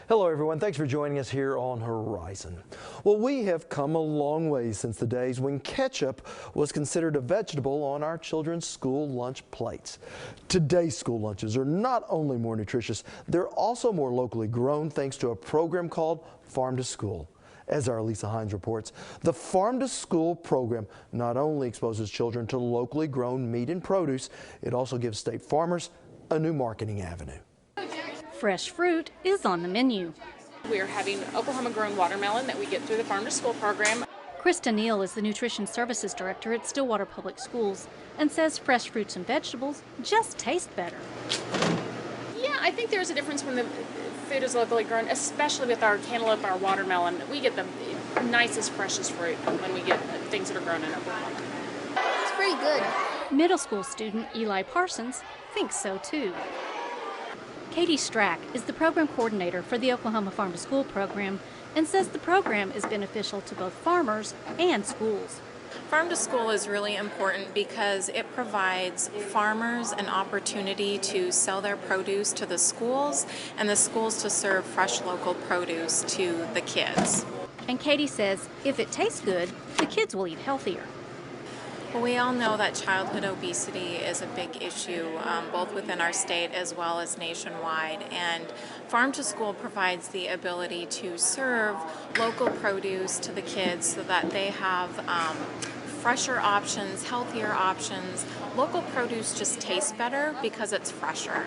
Hello everyone, thanks for joining us here on Horizon. Well, we have come a long way since the days when ketchup was considered a vegetable on our children's school lunch plates. Today's school lunches are not only more nutritious, they're also more locally grown thanks to a program called Farm to School. As our Lisa Hines reports, the Farm to School program not only exposes children to locally grown meat and produce, it also gives state farmers a new marketing avenue. Fresh fruit is on the menu. We are having Oklahoma-grown watermelon that we get through the Farm to School program. Krista Neal is the Nutrition Services Director at Stillwater Public Schools and says fresh fruits and vegetables just taste better. Yeah, I think there's a difference when the food is locally grown, especially with our cantaloupe, our watermelon. We get the nicest, freshest fruit when we get things that are grown in Oklahoma. It's pretty good. Middle school student Eli Parsons thinks so too. Katie Strack is the program coordinator for the Oklahoma Farm to School program and says the program is beneficial to both farmers and schools. Farm to School is really important because it provides farmers an opportunity to sell their produce to the schools and the schools to serve fresh local produce to the kids. And Katie says if it tastes good, the kids will eat healthier. Well, we all know that childhood obesity is a big issue, both within our state as well as nationwide. And Farm to School provides the ability to serve local produce to the kids so that they have fresher options, healthier options. Local produce just tastes better because it's fresher.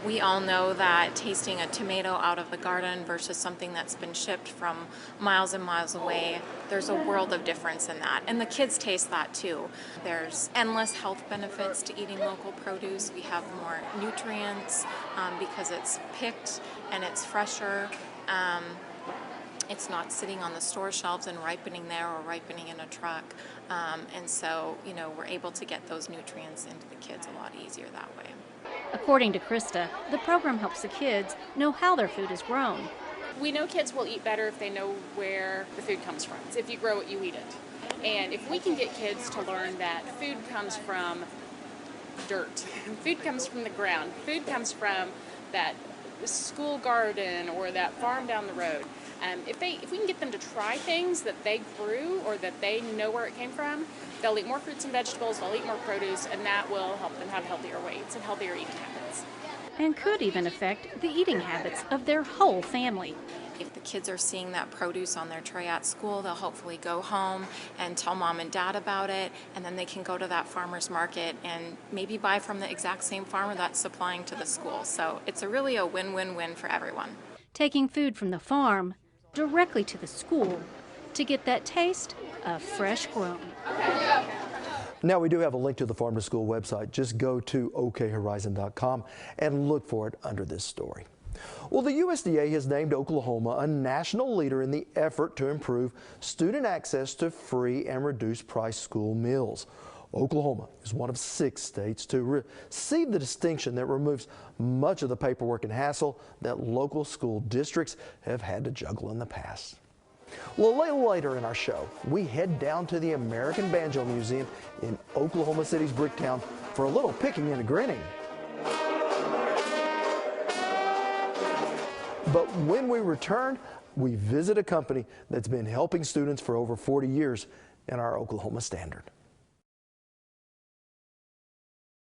We all know that tasting a tomato out of the garden versus something that's been shipped from miles and miles away, there's a world of difference in that. And the kids taste that too. There's endless health benefits to eating local produce. We have more nutrients because it's picked and it's fresher. It's not sitting on the store shelves and ripening there or ripening in a truck. And so, we're able to get those nutrients into the kids a lot easier that way. According to Krista, the program helps the kids know how their food is grown. We know kids will eat better if they know where the food comes from. It's if you grow it, you eat it. And if we can get kids to learn that food comes from dirt, food comes from the ground, food comes from that school garden or that farm down the road. If we can get them to try things that they grew or that they know where it came from, they'll eat more fruits and vegetables, they'll eat more produce, and that will help them have healthier weights and healthier eating habits. And could even affect the eating habits of their whole family. If the kids are seeing that produce on their tray at school, they'll hopefully go home and tell mom and dad about it, and then they can go to that farmer's market and maybe buy from the exact same farmer that's supplying to the school. So it's really a win-win-win for everyone. Taking food from the farm directly to the school to get that taste of fresh grown. Now we do have a link to the Farm to School website. Just go to okhorizon.com and look for it under this story. Well, the USDA has named Oklahoma a national leader in the effort to improve student access to free and reduced price school meals. Oklahoma is one of 6 states to receive the distinction that removes much of the paperwork and hassle that local school districts have had to juggle in the past. Well, a little later in our show, we head down to the American Banjo Museum in Oklahoma City's Bricktown for a little picking and a grinning. But when we return, we visit a company that's been helping students for over 40 years in our Oklahoma Standard.